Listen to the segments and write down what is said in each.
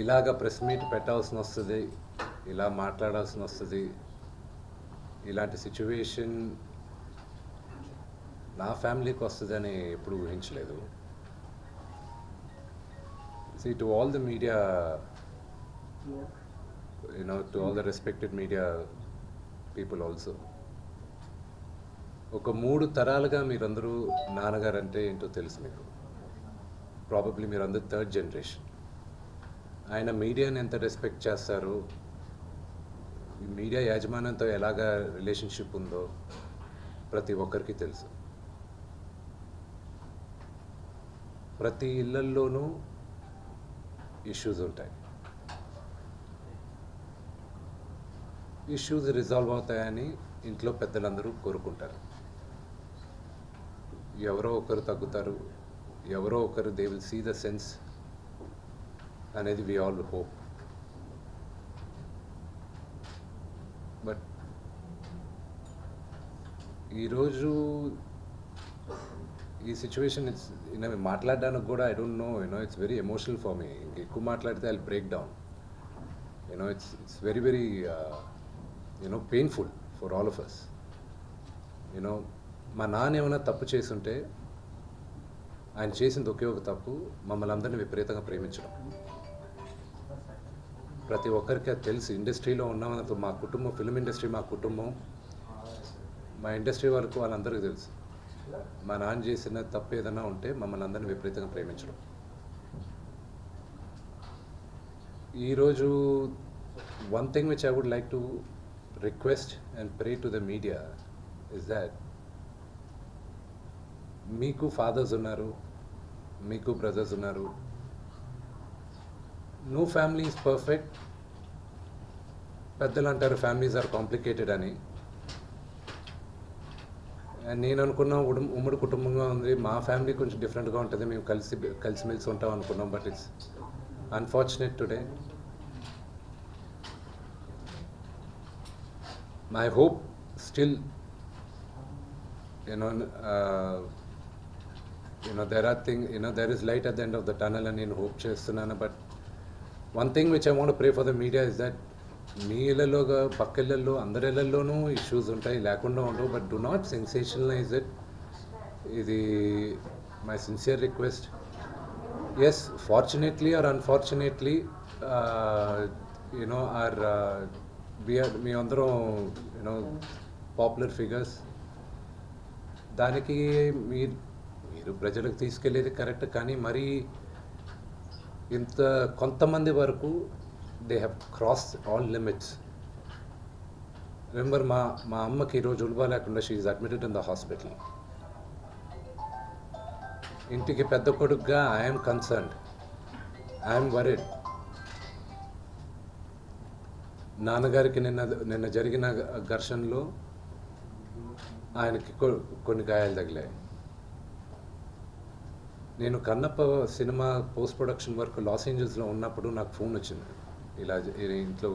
ఇలాగ press meet పెట్టాల్సి వస్తుంది, ఇలా మాట్లాడాల్సి వస్తుంది. ఇలాంటి సిచ్యువేషన్ నా ఫ్యామిలీకి వస్తుందని ఎప్పుడు ఊహించలేదు. See, to all the media, to all the respected media people also, ఒక 3 తరాలుగా మీరందరూ నాన్నగారు అంటే ఏంటో తెలుసు మీకు. ప్రాబబ్లీ మీరందరూ 3rd జనరేషన్. ఆయన మీడియాని ఎంత రెస్పెక్ట్ చేస్తారు, ఈ మీడియా యాజమాన్యంతో ఎలాగా రిలేషన్షిప్ ఉందో ప్రతి ఒక్కరికి తెలుసు. ప్రతి ఇళ్లల్లోనూ ఇష్యూస్ ఉంటాయి. ఇష్యూస్ రిజాల్వ్ అవుతాయని ఇంట్లో పెద్దలందరూ కోరుకుంటారు. ఎవరో ఒకరు తగ్గుతారు, ఎవరో ఒకరు they will see the sense అనేది వి ఆల్ హోప్. బట్ ఈరోజు ఈ సిచ్యువేషన్ మాట్లాడడానికి కూడా I don't know, it's very emotional for me. ఎక్కువ మాట్లాడితే I break down. It's very very painful for all of us. మా నాన్న ఏమైనా తప్పు చేస్తుంటే ఆయన చేసింది ఒకే ఒక తప్పు, మమ్మల్ని అందరినీ విపరీతంగా ప్రేమించడం. ప్రతి ఒక్కరికి అది తెలుసు. ఇండస్ట్రీలో ఉన్నామన్నతో మా కుటుంబం, ఫిల్మ్ ఇండస్ట్రీ మా కుటుంబం, మా ఇండస్ట్రీ వరకు వాళ్ళందరికీ తెలుసు. మా నాన్న చేసిన తప్పు ఏదైనా ఉంటే మమ్మల్ని అందరినీ విపరీతంగా ప్రేమించడం. ఈరోజు one thing which I would like to request and pray to the media is that మీకు ఫాదర్స్ ఉన్నారు, మీకు బ్రదర్స్ ఉన్నారు. No family is perfect. పెద్దలు అంటారు ఫ్యామిలీస్ ఆర్ కాంప్లికేటెడ్ అని. నేను అనుకున్నా ఉమ్మడి కుటుంబంగా ఉంది, మా ఫ్యామిలీ కొంచెం డిఫరెంట్గా ఉంటుంది, మేము కలిసిమెలిసి ఉంటాం అనుకున్నాం. But it's unfortunate today. My hope still there is light at the end of the tunnel అని నేను హోప్ చేస్తున్నాను. But one thing which I want to pray for the media is that మీ ఇళ్ళలోగా పక్క ఇళ్ళల్లో అందరి ఇళ్ళల్లోనూ ఇష్యూస్ ఉంటాయి, లేకుండా ఉండవు. But do not sensationalise it. ఇది my sincere request. Yes, fortunately or unfortunately మీ అందరం పాపులర్ ఫిగర్స్. దానికి మీరు ప్రజలకు తీసుకెళ్ళేది కరెక్ట్, కానీ మరి ఇంత కొంతమంది వరకు they have crossed all limits. Remember, మా అమ్మకి ఈరోజు ఉల్బా లేకుండా she is admitted in the hospital. ఇంటికి పెద్ద కొడుకుగా ఐఎమ్ కన్సర్న్డ్, ఐఎమ్ వరీడ్. నాన్నగారికి నిన్న జరిగిన ఘర్షణలో ఆయనకి కొన్ని గాయాలు తగిలాయి. నేను Kannappa cinema post production work లాస్ ఏంజల్స్లో ఉన్నప్పుడు నాకు ఫోన్ వచ్చింది, ఇలా ఇంట్లో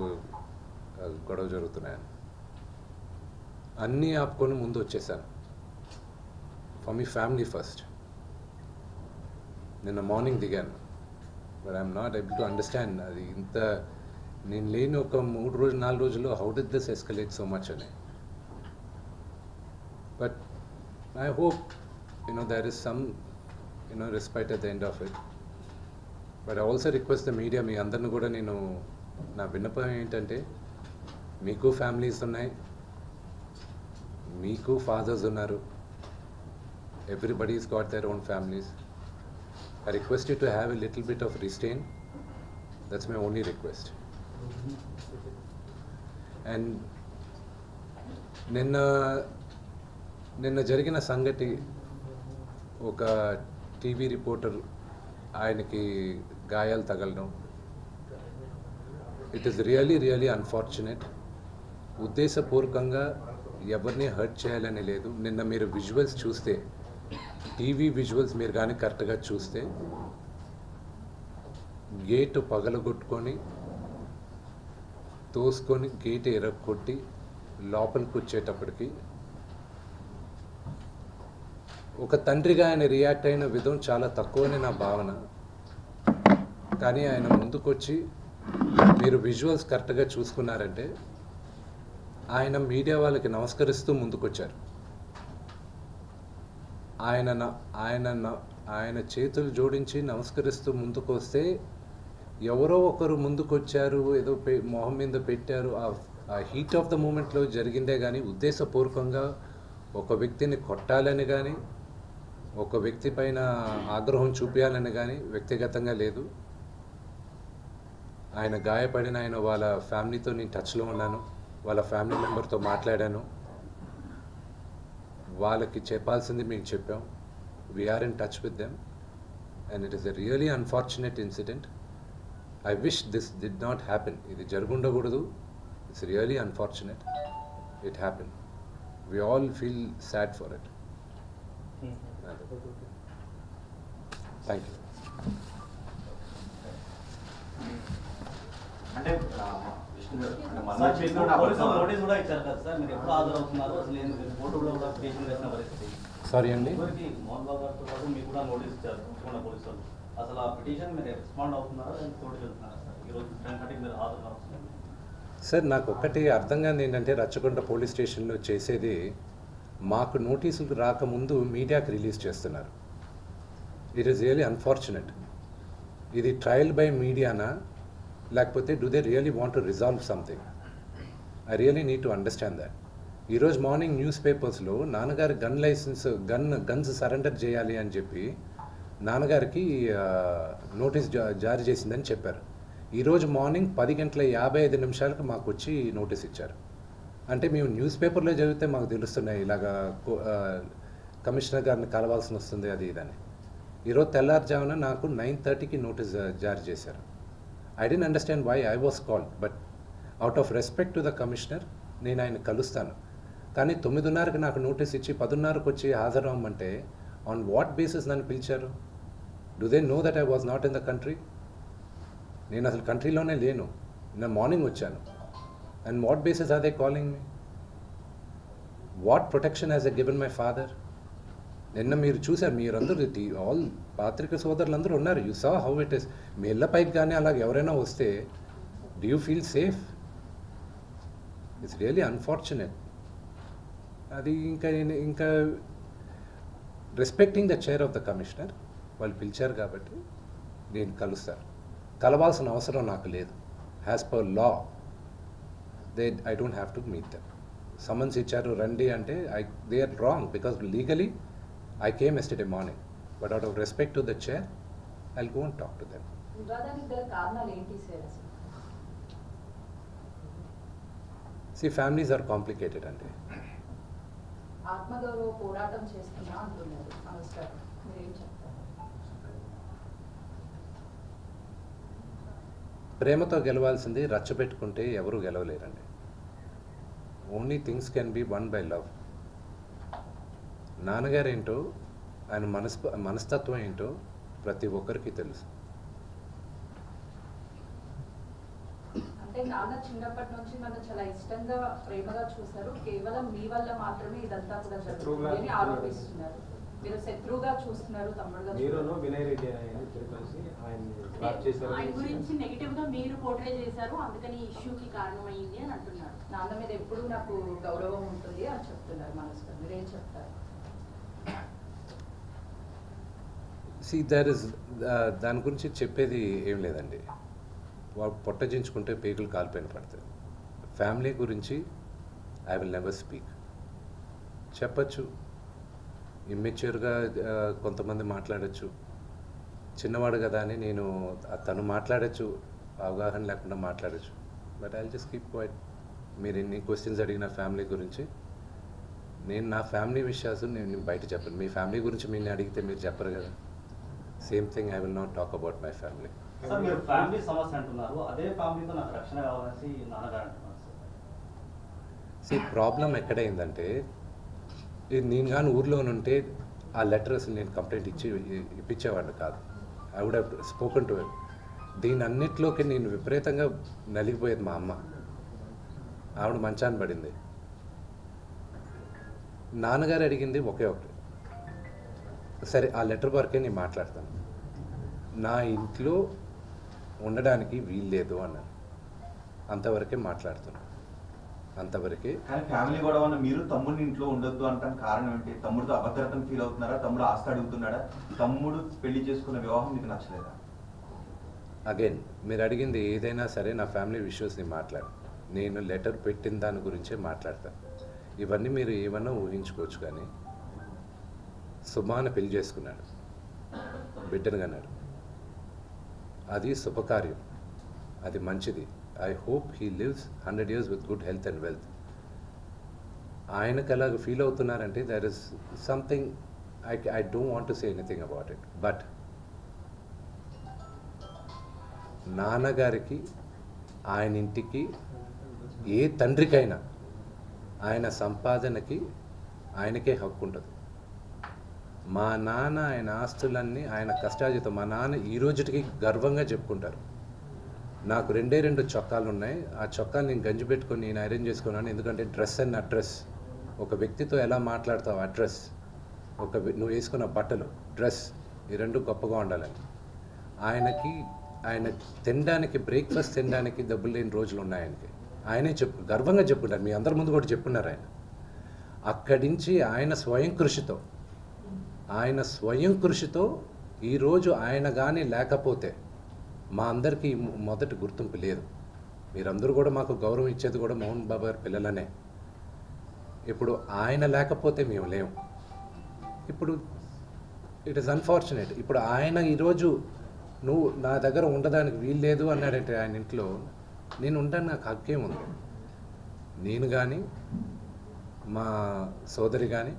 గొడవ జరుగుతున్నాయని. అన్నీ ఆపుకొని ముందు వచ్చేసాను. For me family first. నిన్న మార్నింగ్ దిగాను. But I'm not able to understand అది ఇంత నేను లేని ఒక 3 రోజులు 4 రోజుల్లో how did this escalate so much అని. But I hope there is some respite at the end of it. But I also request the media, మీ అందరిని కూడా నేను నా విన్నపం ఏంటంటే, మీకు ఫ్యామిలీస్ ఉన్నాయి, మీకు ఫాదర్స్ ఉన్నారు, everybody's got their own families. I request you to have a little bit of restraint. That's my only request. And నిన్న జరిగిన సంగతి, ఒక టీవీ రిపోర్టర్ ఆయనకి గాయాలు తగలడం, it is really really unfortunate. ఉద్దేశపూర్వకంగా ఎవరిని హర్ట్ చేయాలని లేదు. నిన్న మీరు విజువల్స్ చూస్తే, టీవీ విజువల్స్ మీరు కానీ కరెక్ట్గా చూస్తే, గేటు పగలగొట్టుకొని తోసుకొని గేటు ఎరగొట్టి లోపలికి వచ్చేటప్పటికి ఒక తండ్రిగా ఆయన రియాక్ట్ అయిన విధం చాలా తక్కువని నా భావన. కానీ ఆయన ముందుకొచ్చి మీరు విజువల్స్ కరెక్ట్గా చూసుకున్నారంటే ఆయన మీడియా వాళ్ళకి నమస్కరిస్తూ ముందుకొచ్చారు. ఆయన చేతులు జోడించి నమస్కరిస్తూ ముందుకు వస్తే ఎవరో ఒకరు ముందుకొచ్చారు, ఏదో మొహం మీద పెట్టారు. ఆ హీట్ ఆఫ్ ద మూమెంట్లో జరిగిందే కానీ ఉద్దేశపూర్వకంగా ఒక వ్యక్తిని కొట్టాలని కానీ ఒక వ్యక్తి పైన ఆగ్రహం చూపించాలని కానీ వ్యక్తిగతంగా లేదు. ఆయన గాయపడిన వాళ్ళ ఫ్యామిలీతో నేను టచ్లో ఉన్నాను, వాళ్ళ ఫ్యామిలీ మెంబర్తో మాట్లాడాను. వాళ్ళకి చెప్పాల్సింది మేము చెప్పాం. We're in touch with them and it is a really unfortunate incident. I wish this did not happen. ఇది జరుగుండకూడదు. It's really unfortunate. It happen. We all feel sad for it. Thank you. అంటే sorry అండి, మోహన్ బాబు గారితో పాటు మీకు కూడా notice ఇచ్చారు పోలీసులు. అసలు ఆ పిటిషన్ మీరు రెస్పాండ్ అవుతున్నారా తోటి వెళ్తున్నారా సార్? ఈరోజు మీరు హాజరు అవుతున్నారు సార్. నాకు ఒక్కటి అర్థం కాదు ఏంటంటే రచ్చకొండ పోలీస్ స్టేషన్లో చేసేది మాకు నోటీసులు రాకముందు మీడియాకి రిలీజ్ చేస్తున్నారు. It is really unfortunate. ఇది ట్రయల్ బై మీడియానా లేకపోతే do they really want to resolve something? I really need to understand that. ఈరోజు మార్నింగ్ న్యూస్ పేపర్స్లో నాన్నగారి గన్స్ సరెండర్ చేయాలి అని చెప్పి నాన్నగారికి నోటీస్ జారీ చేసిందని చెప్పారు. ఈరోజు మార్నింగ్ 10:55 మాకు వచ్చి నోటీస్ ఇచ్చారు. అంటే మేము న్యూస్ పేపర్లో చదివితే మాకు తెలుస్తున్నాయి ఇలాగా కమిషనర్ గారిని కలవాల్సి వస్తుంది అది ఇదని. ఈరోజు తెల్లారుజామున నాకు 9:30కి నోటీస్ జారీ చేశారు. I didn't understand why I was called, but out of respect to the commissioner నేను ఆయన కలుస్తాను. కానీ 9:30కి నాకు నోటీస్ ఇచ్చి 10:30కి వచ్చి హాజరవ్వమంటే ఆన్ వాట్ బేసిస్ నన్ను పిలిచారు? Do they know that I was not in the country? నేను అసలు కంట్రీలోనే లేను. నేను మార్నింగ్ వచ్చాను. And what basis are they calling me? What protection has a given my father? నిన్న మీరు చూసారు, మీరందరూ ఆల్ పాత్రిక సోదరులందరూ ఉన్నారు. You saw how it is. మీ ఇళ్ళ పైకి కానీ అలాగ ఎవరైనా వస్తే do you feel safe? It's really unfortunate. అది ఇంకా respecting the chair of the commissioner వాళ్ళు పిలిచారు కాబట్టి నేను కలవాల్సిన అవసరం నాకు లేదు. As per law I don't have to meet them. Summons ఇచ్చారు రండి అంటే they are wrong because legally I came yesterday morning, but out of respect to the chair, I'll go and talk to them. See, families are complicated, ante. ప్రేమతో గెలవాల్సింది రచ్చబెట్టుకుంటే ఎవరు గెలవలేరండి. Only things can be won by love. నాన్నగారు ఏంటో ఆయన మనస్తత్వం ఏంటో ప్రతి ఒక్కరికి తెలుసు. అంటే నాన్న చిన్నప్పటి నుంచి నన్ను చాలా ఇష్టంగా ప్రేమగా చూశారు. కేవలం మీ వల్ల మాత్రమే ఇదంతా కూడా జరుగుతుందని ఆరోపిస్తున్నారు. మీరు శత్రువుగా చూస్తున్నారు, తమ్ముడుగా. ఆయన గురించి నెగటివ్ గా మీరు పోర్ట్రే చేశారు, అందుకని ఇష్యూకి కారణమైంది అని అంటున్నారు. నాన్న మీద ఎప్పుడు నాకు గౌరవం ఉంటుంది అని చెప్తున్నారు. మనసులో మీరేం చెప్తారు? దాని గురించి చెప్పేది ఏం లేదండి. వాళ్ళు పొట్టజించుకుంటే పేగులు కాలిపోయిన పడుతుంది. ఫ్యామిలీ గురించి ఐ విల్ నెవర్ స్పీక్. చెప్పచ్చు, ఇమ్మెచ్యూర్గా కొంతమంది మాట్లాడచ్చు, చిన్నవాడు కదా అని నేను తను మాట్లాడచ్చు, అవగాహన లేకుండా మాట్లాడచ్చు. But I will just keep quiet. మీరు ఎన్ని క్వశ్చన్స్ అడిగిన ఫ్యామిలీ గురించి, నేను నా ఫ్యామిలీ విషయాలు నేను బయట చెప్పను. మీ ఫ్యామిలీ గురించి మీరు అడిగితే మీరు చెప్పరు కదా. Same thing I will not talk about my family. Sir, మీరు ఫ్యామిలీ సమస్య అంటున్నారు, అదే ఫ్యామిలీతో నాకు రక్షణ కావాలని నాన్నగారు అంటున్నారు. సి ప్రాబ్లం ఎక్కడైందంటే, నేను కానీ ఊర్లో ఉంటే ఆ లెటర్స్ నేను కంప్లైంట్ ఇప్పించేవాడిని కాదు. I would have spoken to him. దీని అన్నిట్లోకి నేను విపరీతంగా నలిగిపోయేది మా అమ్మ. ఆవిడ మంచాన్ని పడింది. నాన్నగారు అడిగింది ఒకే ఒకటి, సరే ఆ లెటర్ వరకే నేను మాట్లాడతాను. నా ఇంట్లో ఉండడానికి వీల్లేదు అన్నాను. అంతవరకే మాట్లాడుతున్నాను, అంతవరకే. కానీ ఫ్యామిలీ గొడవ మీరు తమ్ముడిని ఇంట్లో ఉండొద్దు అంటానికి కారణం ఏంటి? తమ్ముడితో అభద్రతను ఫీల్ అవుతున్నారా? తమ్ముడు ఆస్తి అడుగుతున్నాడా? తమ్ముడు పెళ్లి చేసుకున్న వివాహం మీకు నచ్చలేదా? అగైన్ మీరు అడిగింది ఏదైనా సరే నా ఫ్యామిలీ ఇష్యూస్ని మాట్లాడు. నేను లెటర్ పెట్టిన దాని గురించే మాట్లాడతాను. ఇవన్నీ మీరు ఏమన్నా ఊహించుకోవచ్చు. కానీ సుమాన పెళ్లి చేసుకున్నాడు, బిడ్డను కన్నాడు. అది శుభకార్యం, అది మంచిది. I hope he lives 100 years with good health and wealth. ఆయనకు అలాగ ఫీల్ అవుతున్నారంటే there is something I don't want to say anything about it. But నాన్నగారికి, ఆయన ఇంటికి, ఏ తండ్రికైనా ఆయన సంపాదనకి ఆయనకే హక్కు ఉంటుంది. మా నాన్న ఆయన ఆస్తులన్నీ ఆయన కష్టార్జితం. మా నాన్న ఈ రోజుకి గర్వంగా చెప్పుకుంటారు, నాకు 2 చొక్కాలు ఉన్నాయి, ఆ చొక్కాలు నేను గంజి పెట్టుకొని నేను అరేంజ్ చేసుకున్నాను. ఎందుకంటే డ్రెస్ అండ్ అడ్రస్, ఒక వ్యక్తితో ఎలా మాట్లాడతావు అడ్రస్, నువ్వు వేసుకున్న బట్టలు, డ్రెస్, ఈ 2 గొప్పగా ఉండాలని. ఆయన తినడానికి, బ్రేక్ఫాస్ట్ తినడానికి డబ్బులు లేని రోజులు ఉన్నాయి ఆయనకి. ఆయనే గర్వంగా చెప్పుకుంటారు, మీ అందరి ముందు కూడా చెప్పున్నారు. ఆయన అక్కడి నుంచి ఆయన స్వయం కృషితో ఈరోజు ఆయన కానీ లేకపోతే మా అందరికీ మొదటి గుర్తింపు లేదు. మీరందరూ కూడా మాకు గౌరవం ఇచ్చేది కూడా మోహన్ బాబు గారి పిల్లలనే. ఇప్పుడు ఆయన లేకపోతే మేము లేము. ఇప్పుడు ఇట్ ఈస్ అన్ఫార్చునేట్. ఇప్పుడు ఆయన ఈరోజు నువ్వు నా దగ్గర ఉండడానికి వీల్లేదు అన్నాడంటే ఆయన ఇంట్లో, నేను ఉండడానికి నాకు హక్కే ఉంది. నేను కానీ, మా సోదరి కానీ,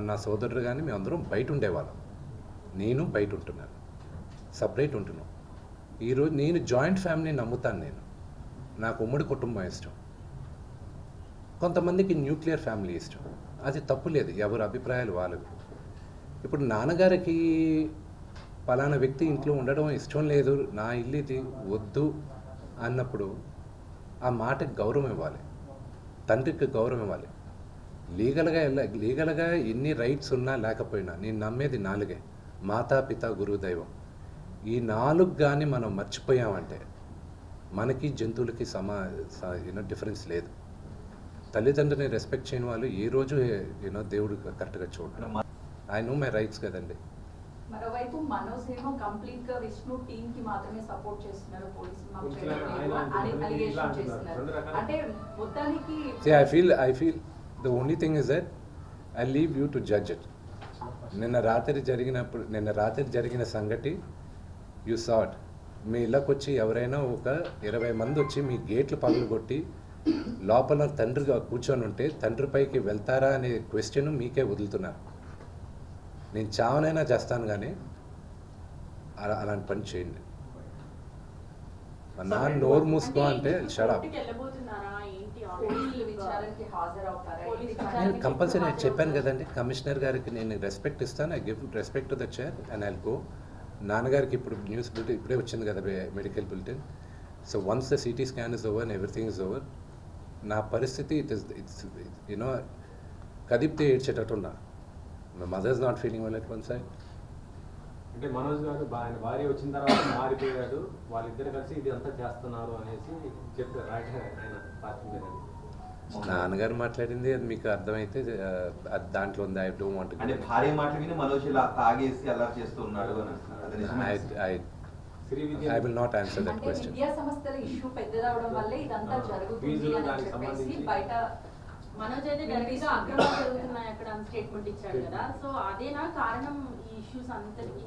నా సోదరుడు కానీ, మేమందరం బయట ఉండేవాళ్ళం. నేను బయట ఉంటున్నాను, సపరేట్ ఉంటున్నాను. ఈరోజు నేను జాయింట్ ఫ్యామిలీ నమ్ముతాను. నాకు ఉమ్మడి కుటుంబం ఇష్టం, కొంతమందికి న్యూక్లియర్ ఫ్యామిలీ ఇష్టం. అది తప్పు లేదు, ఎవరి అభిప్రాయాలు వాళ్ళవి. ఇప్పుడు నాన్నగారికి పలానా వ్యక్తి ఇంట్లో ఉండడం ఇష్టం లేదు, నా ఇల్లు ఇది వద్దు అన్నప్పుడు ఆ మాటకి గౌరవం ఇవ్వాలి, తండ్రికి గౌరవం ఇవ్వాలి. లీగల్గా ఎన్ని రైట్స్ ఉన్నా లేకపోయినా నేను నమ్మేది 4: మాతా, పిత, గురువు, దైవం. ఈ 4 కానీ మనం మర్చిపోయామంటే మనకి జంతువులకి డిఫరెన్స్ లేదు. తల్లిదండ్రులని రెస్పెక్ట్ చేయని వాళ్ళు ఏ రోజు దేవుడు కరెక్ట్గా చూడడం. ఐ నో మై రైట్స్ కదండి. మరోవైపు మనోజ్ ఏమో కంప్లీట్ గా విష్ణు టీమ్ కి మాత్రమే సపోర్ట్ చేస్తున్నారు, పోలీసులు మాకు అలిగేషన్ చేస్తున్నారు. అంటే మొత్తానికి I feel the only thing is that I leave you to judge it. నిన్న రాత్రి జరిగిన సంగతి యూ సాట్. మీ ఇళ్ళకి వచ్చి ఎవరైనా ఒక 20 మంది వచ్చి మీ గేట్లు పగలగొట్టి లోపల తండ్రిగా కూర్చొని ఉంటే తండ్రిపైకి వెళ్తారా అనే క్వశ్చన్ మీకే వదులుతున్నారు. నేను చావనైనా చేస్తాను, కానీ అలాంటి పని చేయండి. నా నోరు మూసుకో అంటే షడప్. నేను కంపల్సరీ చెప్పాను కదండి, కమిషనర్ గారికి నేను రెస్పెక్ట్ ఇస్తాను. I give respect to the chair and I'll go. నాన్నగారికి ఇప్పుడు న్యూస్ బులెటిన్ ఇప్పుడే వచ్చింది కదా, medical bulletin. So once the CT scan is over and everything is over, నా పరిస్థితి ఇట్స్ కదిపితే ఏడ్చేటట్టున్నా. My mother is not feeling well at one side. అంటే మనోజ్ గారు ఆయన భార్య వచ్చిన తర్వాత మారిపోయాడు, వాళ్ళిద్దరు కలిసి ఇది అంతా చేస్తున్నారు అనేసి చెప్పారు ఆయన పార్టీ మీద. నాన్నగారు మాట్లాడింది అది మీకు అర్థమైతే దాంట్లో ఉంది. ఐ డోంట్ వాంట్ అంటే భార్య మాట విని మనోజ్ ఇలా తాగేసి అలా చేస్తూ ఉన్నాడు అని I will not answer that question. విద్యా సంస్థల ఇష్యూ పెద్దదవడం వల్లే ఇదంతా జరుగుతుంది అని చెప్పేసి బయట మనోజ్ అయితే డైరెక్ట్ గా అక్రమాలు జరుగుతున్నాయి అక్కడ స్టేట్మెంట్ ఇచ్చాడు కదా. సో అదేనా కారణం ఈ ఇష్యూస్ అంతటికి?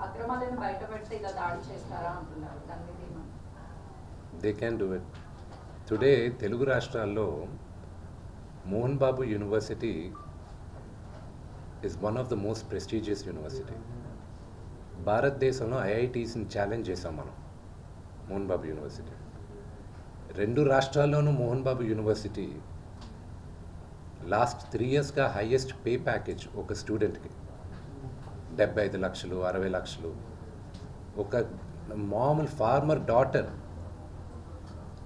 అక్రమాలను బయట పెడితే ఇలా దాడి చేస్తారా అంటున్నారు, దాని మీద ఏమన్నా? They can do it. Today Telugu రాష్ట్రాల్లో Mohan Babu university is one of the most prestigious university. భారతదేశంలో ఐఐటీస్ని ఛాలెంజ్ చేసాం మనం, మోహన్ బాబు యూనివర్సిటీ. 2 రాష్ట్రాల్లోనూ మోహన్ బాబు యూనివర్సిటీ లాస్ట్ 3 yearsగా హైయెస్ట్ పే ప్యాకేజ్ ఒక స్టూడెంట్కి 75 లక్షలు 60 లక్షలు. ఒక మామూలు ఫార్మర్ డాటర్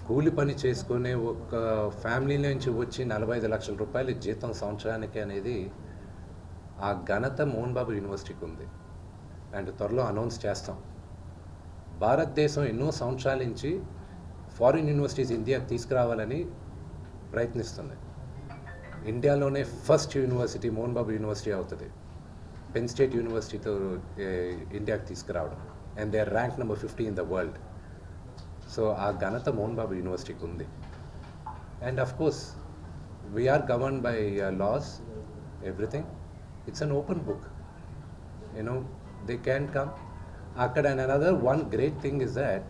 కూలి పని చేసుకునే ఒక ఫ్యామిలీ నుంచి వచ్చి 45 లక్షల రూపాయలు జీతం సంవత్సరానికి అనేది ఆ ఘనత మోహన్ బాబు యూనివర్సిటీకి ఉంది. అండ్ త్వరలో అనౌన్స్ చేస్తాం. భారతదేశం ఎన్నో సంవత్సరాల నుంచి ఫారిన్ యూనివర్సిటీస్ ఇండియాకి తీసుకురావాలని ప్రయత్నిస్తుంది. ఇండియాలోనే first university Mohan Babu university అవుతుంది. పెన్ స్టేట్ యూనివర్సిటీతో ఇండియాకి తీసుకురావడం, and they are rank number 50 in the world. So ఆ ఘనత మోహన్ బాబు యూనివర్సిటీకి ఉంది. And of course we're govern by laws, everything. It's an open book, you know, they can come అక్కడ. And another one great thing is that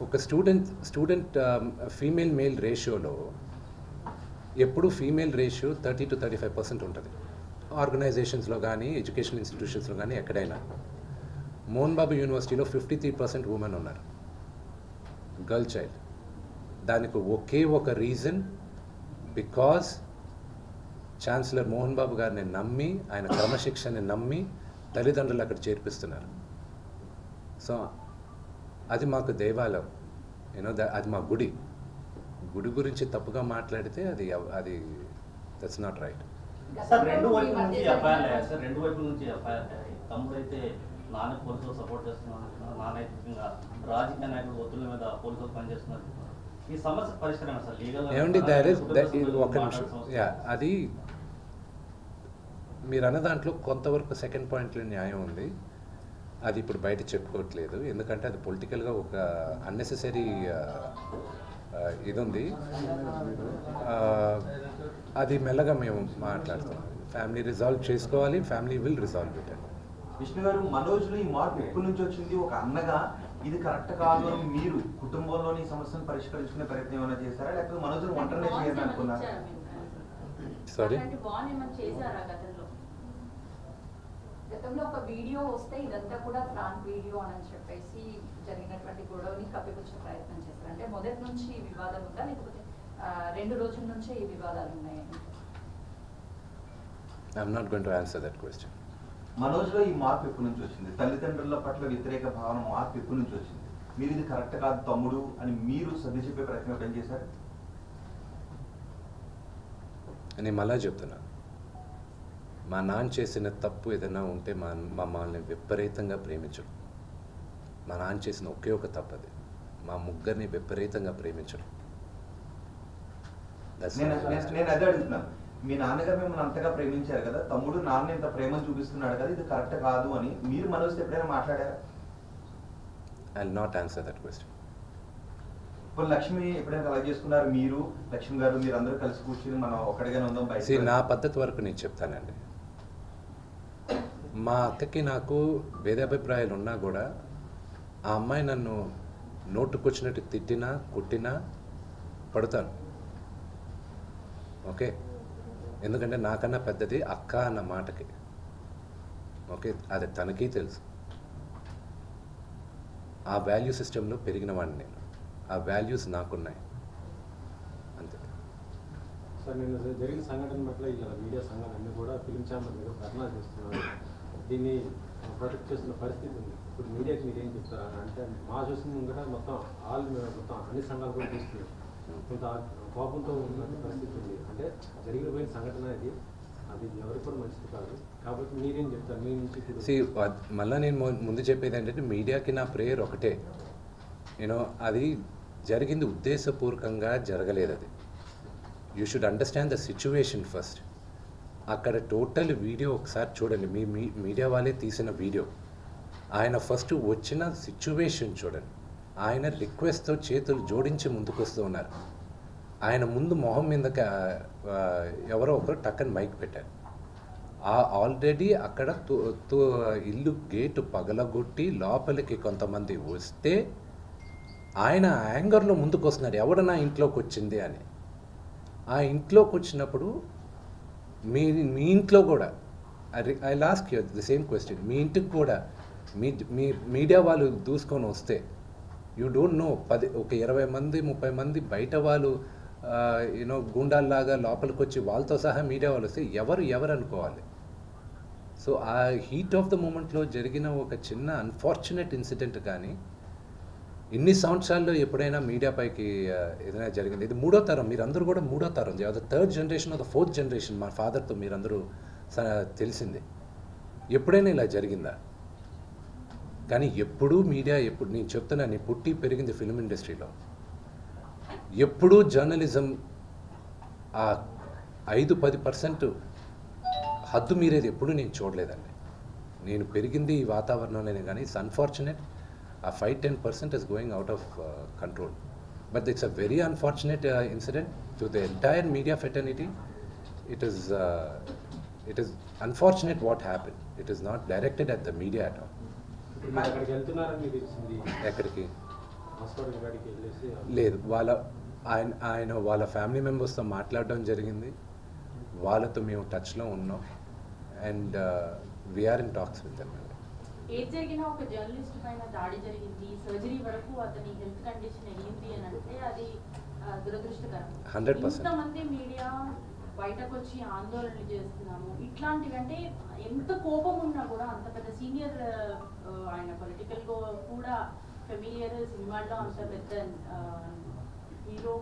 ఒక student female male రేషియోలో ఎప్పుడు female ratio 30 to 35% ఉంటుంది ఆర్గనైజేషన్స్లో కానీ ఎడ్యుకేషనల్ ఇన్స్టిట్యూషన్స్లో కానీ ఎక్కడైనా. మోహన్ బాబు యూనివర్సిటీలో 53% ఉమెన్ ఉన్నారు, గర్ల్ చైల్డ్. దానికి ఒకే ఒక reason, because chancellor Mohan Babu గారిని నమ్మి, ఆయన క్రమశిక్షణని నమ్మి తల్లిదండ్రులు అక్కడ చేర్పిస్తున్నారు. సో అది మాకు దేవాలయం, యూనో, అది మా గుడి. గుడి గురించి తప్పుగా మాట్లాడితే అది దట్స్ నాట్ రైట్. సార్ రెండు వైపుల నుంచి ఎఫ్ఐఆర్ అయ్యాయి సార్, రెండు వైపుల నుంచి ఎఫ్ఐఆర్ అయ్యాయి. తమ్ముడైతే నాన్న పోలీసులు సపోర్ట్ చేస్తున్నారు, నానైతికంగా రాజకీయ నాయకులు ఒత్తిళ్ల మీద పోలీసులు పనిచేస్తున్నారు. ఈ సమస్య పరిష్కారం సార్ లీగల్ ఏమండి, ఒక నిమిషం. అది మీరు అన్న దాంట్లో కొంతవరకు సెకండ్ పాయింట్లో న్యాయం ఉంది. అది ఇప్పుడు బయట చెప్పుకోవట్లేదు, ఎందుకంటే అది పొలిటికల్గా ఒక అన్నెసెసరీ ఇది ఉంది. అది మెల్లగా మేము మాట్లాడుతాం. ఫ్యామిలీ రిజాల్వ్ చేసుకోవాలి, family will resolve it. Vishnu గారు, మనోజ్లో ఈ మార్పు ఎప్పటి నుంచి వచ్చింది? ఒక అన్నగా ఇది కరెక్ట్ కాదు అని మీరు కుటుంబంలోని సమస్యను పరిష్కరించుకునే ప్రయత్నం ఏమైనా చేశారా, లేకపోతే మనోజ్ను ఒంటరినే చేయాలని అనుకున్నారా? సారీ, గతంలో ఒక వీడియో వస్తే ఇదంతా కూడా ఫ్రాంక్ వీడియో అని చెప్పేసి జరిగినటువంటి గొడవని కప్పిపుచ్చే ప్రయత్నం చేస్తారు. అంటే మొదటి నుంచి ఈ వివాదం ఉందా, లేకపోతే 2 రోజుల నుంచే ఈ వివాదాలు ఉన్నాయని? I'm not going to answer that question. మనోజ్లో ఈ మార్పు ఎప్పటి నుంచి వచ్చింది? తల్లిదండ్రుల పట్ల వ్యతిరేక భావన మార్పు ఎప్పటి నుంచి వచ్చింది? మీరు ఇది కరెక్ట్ కాదు తమ్ముడు అని మీరు సర్ది చెప్పే ప్రయత్నం ఎప్పుడేం చేశారు? నేను మళ్ళా చెప్తున్నా, మా నాన్న చేసిన తప్పు ఏదైనా ఉంటే మమ్మల్ని విపరీతంగా ప్రేమించడం. మా నాన్న చేసిన ఒకే ఒక తప్పు అది, మా ముగ్గురిని విపరీతంగా ప్రేమించడం. నేను అదే అడుగుతున్నాను, మీ నాన్నగారు మిమ్మల్ని అంతగా ప్రేమించారు కదా, తమ్ముడు నాన్న ఇంత ప్రేమను చూపిస్తున్నాడు కదా, ఇది కరెక్ట్ కాదు అని మీరు మనోజ్తో ఎప్పుడైనా మాట్లాడారా? I will not answer that question. ఇప్పుడు లక్ష్మి ఎప్పుడైనా అలా చేసుకున్నారు? మీరు లక్ష్మి గారు మీరు అందరూ కలిసి కూర్చుని మనం ఒక్కడిగానే ఉందాం బయట? నా పద్ధతి వరకు నేను చెప్తానండి. మా అక్కకి నాకు భేదాభిప్రాయాలు ఉన్నా కూడా ఆ అమ్మాయి నన్ను నోటుకొచ్చినట్టు తిట్టినా కొట్టినా పడతాను. ఓకే, ఎందుకంటే నాకన్నా పెద్దది అక్క అన్న మాటకి. ఓకే, అది తనకి తెలుసు. ఆ వాల్యూ సిస్టంలో పెరిగిన వాడిని నేను, ఆ వాల్యూస్ నాకున్నాయి అంతే. సార్, నిన్న జరిగిన సంఘటన పట్ల ఇలా మీడియా సంఘటన కూడా ఫిలిం ఛాంబర్ మీద ధర్నా చేస్తున్నారు, దీన్ని ప్రొటెక్ట్ చేస్తున్న పరిస్థితి ఉంది. ఇప్పుడు మీడియాకి మీరు ఏం చెప్తారా? అంటే మా చూసిన కూడా మొత్తం మొత్తం అన్ని సంఘాలు కూడా చూస్తున్నారు, కొంత కోపంతో ఉన్న పరిస్థితి ఉంది. అంటే జరిగిపోయిన సంఘటన అది ఎవరికి కూడా మంచిది కాదు. కాబట్టి మీరేం చెప్తారు మీ నుంచి? మళ్ళీ నేను ముందు చెప్పేది ఏంటంటే, మీడియాకి నా ప్రేయర్ ఒకటే, యూనో, అది జరిగింది ఉద్దేశపూర్వకంగా జరగలేదు. అది you should understand the situation first. అక్కడ టోటల్ వీడియో ఒకసారి చూడండి, మీ మీడియా వాళ్ళే తీసిన వీడియో. ఆయన ఫస్ట్ వచ్చిన సిచ్యువేషన్ చూడండి. ఆయన రిక్వెస్ట్తో చేతులు జోడించి ముందుకు వస్తూ ఉన్నారు. ఆయన ముందు మొహం మీద ఎవరో ఒకరు టక్కని మైక్ పెట్టారు. ఆల్రెడీ అక్కడ ఇల్లు గేటు పగలగొట్టి లోపలికి కొంతమంది వస్తే ఆయన యాంగర్లో ముందుకు వస్తున్నారు, ఎవడ నా ఇంట్లోకి వచ్చింది అని. ఆ ఇంట్లోకి వచ్చినప్పుడు మీ ఇంట్లో కూడా I last you the same question, మీ ఇంటికి కూడా మీ మీడియా వాళ్ళు దూసుకొని వస్తే యూ డోంట్ నో, ఒక 20 మంది 30 మంది బయట వాళ్ళు యూనో గూండాల్లాగా లోపలికి వచ్చి వాళ్ళతో సహా మీడియా వాళ్ళు వస్తే ఎవరు అనుకోవాలి. సో ఆ హీట్ ఆఫ్ ద మూమెంట్లో జరిగిన ఒక చిన్న అన్ఫార్చునేట్ ఇన్సిడెంట్ కానీ ఇన్ని సంవత్సరాల్లో ఎప్పుడైనా మీడియా పైకి ఏదైనా జరిగింది? ఇది 3వ తరం, మీరందరూ కూడా 3వ తరం, the 3rd generation of the 4th generation. మా ఫాదర్తో మీరందరూ తెలిసింది. ఎప్పుడైనా ఇలా జరిగిందా? కానీ ఎప్పుడూ మీడియా ఎప్పుడు నేను చెప్తున్నాను, నేను పుట్టి పెరిగింది ఫిల్మ్ ఇండస్ట్రీలో, ఎప్పుడూ జర్నలిజం ఆ 5-10% హద్దు మీరేది ఎప్పుడూ నేను చూడలేదండి. నేను పెరిగింది ఈ వాతావరణంలోనే, కానీ ఇట్స్ అన్ఫార్చునేట్ ఆ 5-10% is going out of control. But it's a very unfortunate incident to the entire media fraternity. It is unfortunate what happened. It is not directed at the media at all. ఇప్పుడు అక్కడికి వెళ్తున్నారని తెలిసింది. ఎక్కడికి hospital కాడికి వెళ్ళేసి లేదు, ఆయన వాళ్ళ family మెంబర్స్తో మాట్లాడడం జరిగింది. వాళ్ళతో మేము టచ్లో ఉన్నాం and we're in talks with them. ఏది జరిగినా ఒక జర్నలిస్ట్ పైన దాడి జరిగింది, సర్జరీ వరకు అతని హెల్త్ కండిషన్ అయ్యింది అని అంటే అది దురదృష్టకరం. 100%. ఇంతమంది మీడియా బయటకు వచ్చి ఆందోళనలు చేస్తున్నాము, ఇట్లాంటివి అంటే ఎంత కోపం ఉన్నా కూడా అంత పెద్ద సీనియర్ ఆయన పొలిటికల్ కూడా ఫెమిలియర్, సినిమాల్లో అంత పెద్ద హీరో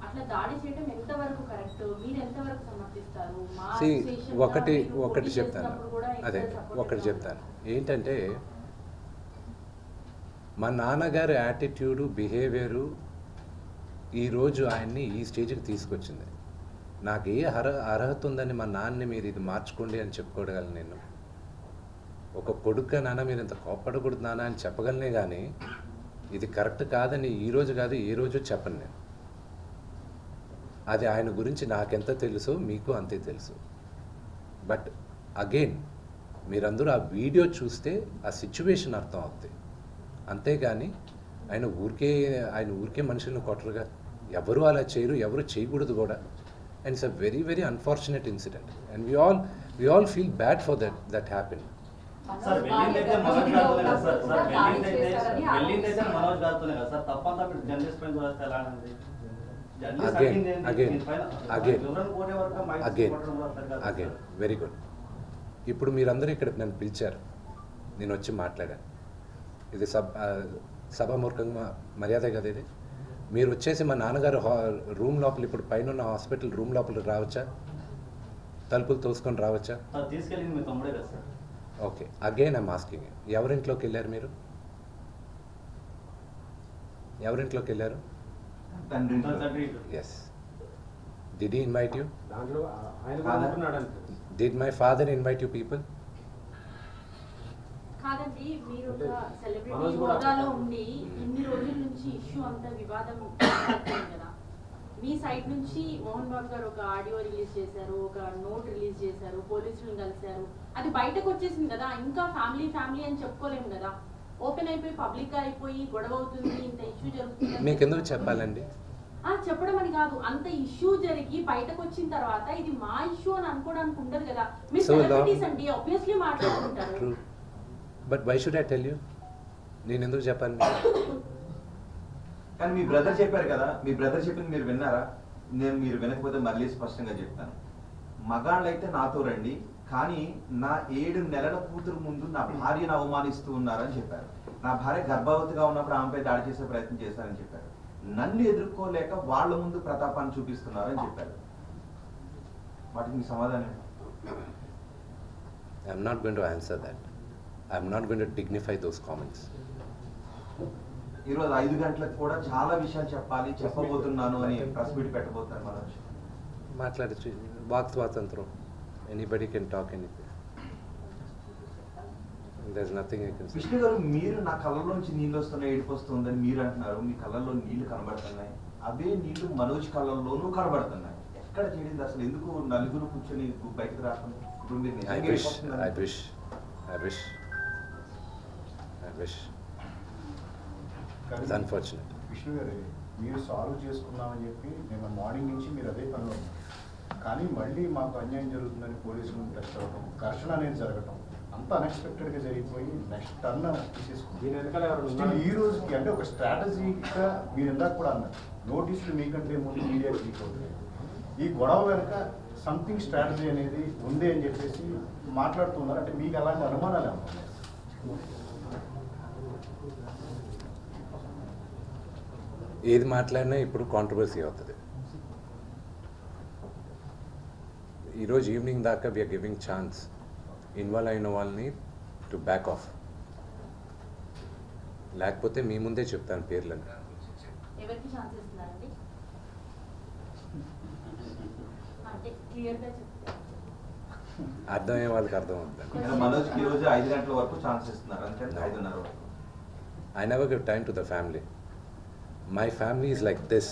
అట్లా దాడి చేయడం ఎంతవరకు కరెక్ట్? మీరు ఎంతవరకు సమర్థిస్తారు? మా ఒకటి చెప్తాను, అదే ఒకటి చెప్తాను ఏంటంటే, మా నాన్నగారి యాటిట్యూడు, బిహేవియరు ఈరోజు ఆయన్ని ఈ స్టేజ్కి తీసుకొచ్చింది. నాకు ఏ అర్హత ఉందని మా నాన్నని మీరు ఇది మార్చుకోండి అని చెప్పుకోగలను నేను. ఒక కొడుకు నాన్న మీరు ఇంత కోప్పడకూడదు నాన్న అని చెప్పగలనే కానీ ఇది కరెక్ట్ కాదని ఈరోజు కాదు ఏ రోజు చెప్పను నేను. అది ఆయన గురించి నాకెంత తెలుసో మీకు అంతే తెలుసు. బట్ అగైన్ మీరందరూ ఆ వీడియో చూస్తే ఆ సిచ్యువేషన్ అర్థం అవుతుంది. అంతేగాని ఆయన ఊరికే మనుషులను కొట్టరుగా, ఎవరు అలా చేయరు, ఎవరు చేయకూడదు కూడా. And it's a very, very unfortunate incident. And we all feel bad for that happened. Sir వెళ్ళిందైతే మనోజ్ గారితోనే కదా సార్, వెళ్ళిందైతే మనోజ్ గారితోనే కదా సార్, తప్పంతా మీరు జర్నలిస్ట్ పైన చూస్తే ఎలా ఉంది? Again very good. ఇప్పుడు మీరందరూ ఇక్కడ నన్ను పిలిచారు, నేను వచ్చి మాట్లాడాను. ఇది సభామూర్ఖంగా మర్యాద కదా ఇది. మీరు వచ్చేసి మా నాన్నగారు రూమ్ లోపల, ఇప్పుడు పైన ఉన్న హాస్పిటల్ రూమ్ లోపలికి రావచ్చా? తలుపులు తోసుకొని రావచ్చా? తీసుకెళ్ళింది మీ తమ్ముడే కదా sir. Okay, again I'm asking, ఎవరింట్లోకి వెళ్ళారు మీరు? ఎవరింట్లోకి వెళ్ళారు? Yes. Did he invite you? దాంట్లో ఆయన కూడా ఉంటున్నాడు. Did my father invite you people? కాదండి, మీరు ఒక సెలబ్రిటీ హోదాలో ఉండి ఇన్ని రోజుల నుంచి ఇష్యూ అంతా వివాదం కదా, మీ సైడ్ నుంచి మోహన్ బాబు గారు ఒక ఆడియో రిలీజ్ చేశారు, ఒక నోట్ రిలీజ్ చేశారు, పోలీసులను కలిశారు, అది బయటకు వచ్చేసింది కదా. ఇంకా ఫ్యామిలీ అని చెప్పుకోలేము కదా, ఓపెన్ అయిపోయి పబ్లిక్ గా అయిపోయి గొడవ అవుతుంది, ఇంత ఇష్యూ జరుగుతుంది. మీకు ఎందుకు చెప్పాలండి? చెప్పడం అని కాదు, అంత ఇష్యూ జరిగి బయటకు వచ్చిన తర్వాత ఇది మా ఇష్యూ అని అనుకోవడానికి ఉండదు కదా. మీరు సెలబ్రిటీస్ అండి, ఆబ్వియస్లీ మాట్లాడుకుంటారు. But why should I tell you? నేను ఎందుకు చెప్పాలి? కానీ మీ బ్రదర్ చెప్పారు కదా, మీ బ్రదర్ చెప్పింది మీరు విన్నారా? మీరు వినకపోతే మళ్ళీ స్పష్టంగా చెప్తాను. మగాళ్ళు అయితే నాతో రండి, కానీ నా 7 నెలల కూతురు ముందు నా భార్యను అవమానిస్తూ ఉన్నారని చెప్పారు. నా భార్య గర్భవతిగా ఉన్నప్పుడు ఆమెపై దాడి చేసే ప్రయత్నం చేశారని చెప్పారు. నన్ను ఎదుర్కోలేక వాళ్ళ ముందు ప్రతాపాన్ని చూపిస్తున్నారని చెప్పారు. వాటికి మీ సమాధానం? I'm not going to answer that. I'm not going to dignify those comments. ఈరోజు 5 గంటలకు కూడా చాలా విషయాలు చెప్పబోతున్నాను అని ప్రెస్ మీట్ పెట్టబోతున్నారు మనోజ్. మాట్లాడచ్చు, వాక్ స్వాతంత్రం. Anybody can talk anything. There's nothing I can say. Vishnu గారు, మీరు నా కళ్ళలోంచి నీళ్ళు వస్తున్నాయి, ఏడుపు వస్తుందని మీరు అంటున్నారు. మీ కళ్ళల్లో నీళ్లు కనబడుతున్నాయి, అవే నీళ్లు మనోజ్ కళ్ళల్లోనూ కనబడుతున్నాయి. ఎక్కడ చేరింది అసలు? ఎందుకు నలుగురు కూర్చొని బయటకు రాకుండా? ఇప్పుడు మీరు I wish. It's unfortunate. Vishnu గారు, మీరు సాల్వ్ చేసుకుందామని చెప్పి నిన్న మార్నింగ్ నుంచి మీరు అదే పనిలో ఉన్నారు. కానీ మళ్ళీ మాకు అన్యాయం జరుగుతుందని పోలీసులను టెస్ట్ అవ్వడం, ఘర్షణ అనేది జరగటం అంత అన్ఎక్స్పెక్టెడ్గా జరిగిపోయి నెక్స్ట్ టర్న్ తీసేసుకుంటాం. ఈ రోజుకి అంటే ఒక స్ట్రాటజీగా మీరు ఇందాక కూడా అన్నారు, నోటీసులు మీకంటే ముందు మీడియా లీక్ అవుతుంది. ఈ గొడవ వెనుక సంథింగ్ స్ట్రాటజీ అనేది ఉంది అని చెప్పేసి మాట్లాడుతున్నారు. అంటే మీకు అలాంటి అనుమానాలు ఏమన్నా? ఏది మాట్లాడినా ఇప్పుడు కాంట్రవర్సీ అవుతుంది. ఈరోజు ఈవినింగ్ దాకా వీఆర్ గివింగ్ ఛాన్స్ ఇన్వాల్వ్ అయిన వాళ్ళని టు బ్యాక్ ఆఫ్. లేకపోతే మీ ముందే చెప్తాను పేర్లని. ఎవరికి ఛాన్స్ ఇస్తున్నారండి అంటే క్లియర్గా చెప్తారు. అర్థమయ్యే వాళ్ళకి అర్థం అవుతుంది. మనోజ్కి ఈ రోజు 5 గంటల వరకు ఛాన్స్ ఇస్తున్నారు అంటే 5:30 వరకు. I never give time to the family. My family is like this.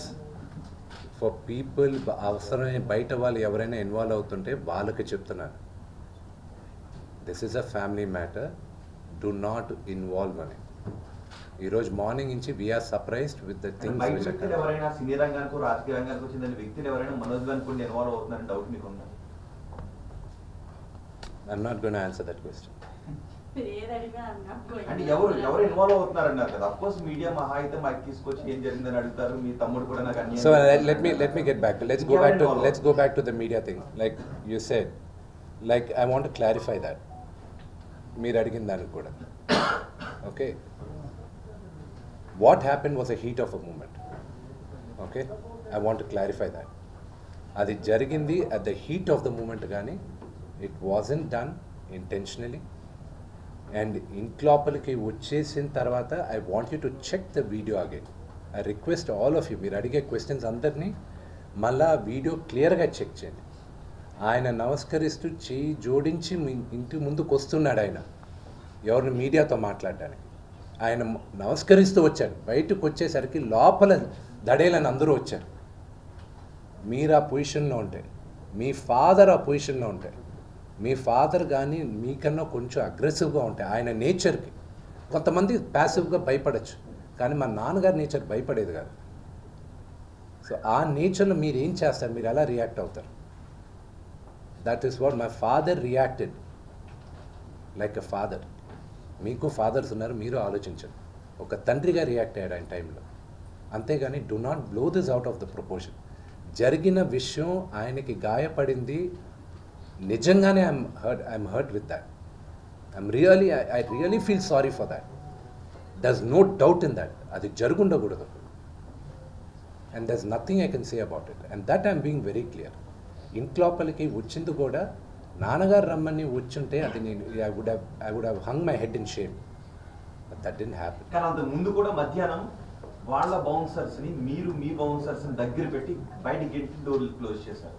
For people, అవసరమైన బయట వాళ్ళు ఎవరైనా ఇన్వాల్వ్ అవుతుంటే వాళ్ళకి చెప్తున్నాను, this is a family matter, do not involve అని. ఈరోజు మార్నింగ్ నుంచి we're surprised with the things బయట విచ్ వ్యక్తులు ఎవరైనా సినీ రంగానికి రాజకీయ రంగానికి వచ్చిన వ్యక్తులు ఎవరైనా మనోజ్ గారికి కూడా ఇన్వాల్వ్ అవుతున్నారని డౌట్ మీకు ఉందా? I'm not going to answer that question. మీరు ఏది అడిగినా I'm not going అంటే to ఎవరు answer. ఇన్వాల్వ్ అవుతున్నారన్నారు కదా. అఫ్ కోర్స్ మీడియా మహా అయితే మైక్ తీసుకొచ్చి ఏం జరిగిందని అడుగుతారు. మీ తమ్ముడు కూడా నాకు అన్యాయం So let me get back. Let's go back to the media thing. Like you said, like I want to clarify that. మీరు అడిగిన దానికి కూడా. Okay. What happened was a heat of a moment. Okay. I want to clarify that. అది జరిగింది at the heat of the moment కానీ it wasn't done intentionally. And ఇంట్లోపలికి వచ్చేసిన తర్వాత I want you to check the video again. I request all of you, మీరు అడిగే questions అందరినీ మళ్ళా వీడియో క్లియర్గా చెక్ చేయండి. ఆయన నమస్కరిస్తూ చేయి జోడించి మీ ఇంటి ముందుకు వస్తున్నాడు. ఆయన ఎవరిని మీడియాతో మాట్లాడడానికి ఆయన నమస్కరిస్తూ వచ్చాడు. బయటకు వచ్చేసరికి లోపల దడేలని అందరూ వచ్చారు. మీరు ఆ పొజిషన్లో ఉంటే, మీ ఫాదర్ ఆ పొజిషన్లో ఉంటే, మీ ఫాదర్ కానీ మీకన్నా కొంచెం అగ్రెసివ్గా ఉంటాయి ఆయన నేచర్కి. కొంతమంది ప్యాసివ్గా భయపడచ్చు, కానీ మా నాన్నగారి నేచర్ భయపడేది కాదు. సో ఆ నేచర్లో మీరు ఏం చేస్తారు, మీరు ఎలా రియాక్ట్ అవుతారు? That is what my father reacted like a father. మీకు ఫాదర్స్ ఉన్నారు, మీరు ఆలోచించండి. ఒక తండ్రిగా రియాక్ట్ అయ్యాడు ఆయన టైంలో. అంతేగాని do not blow this out of the proportion. జరిగిన విషయం ఆయనకి గాయపడింది నిజంగానే. I'm hurt with that. I really feel sorry for that. There's no doubt in that. అది జరుగుండకూడదు. And there's nothing I can say about it. And that I'm being very clear. ఇంట్లోపలికి వచ్చింది కూడా నాన్నగారు రమ్మని వచ్చుంటే అది నేను I would have hung my head in shame. But that didn't happen. కానీ అంత ముందు కూడా మధ్యాహ్నం వాళ్ళ బౌన్సర్స్ ని మీరు మీ బౌన్సర్స్ ని దగ్గర పెట్టి బయట గేట్ డోర్లు క్లోజ్ చేశారు.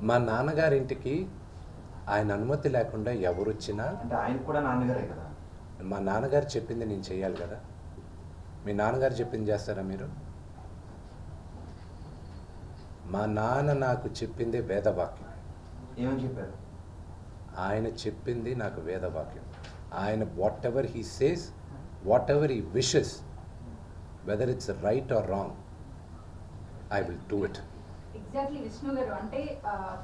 మా నాన్నగారింటికి ఆయన అనుమతి లేకుండా ఎవరు వచ్చినా, అంటే ఆయన కూడా నాన్నగారే కదా. మా నాన్నగారు చెప్పింది నేను చేయాలి కదా. మీ నాన్నగారు చెప్పింది చేస్తారా మీరు? మా నాన్న నాకు చెప్పింది వేదవాక్యం. ఏమని చెప్పారు? ఆయన చెప్పింది నాకు వేదవాక్యం. ఆయన what ever he says, what ever he wishes, whether it's right are wrong, I will do it. Exactly Vishnu గారు, అంటే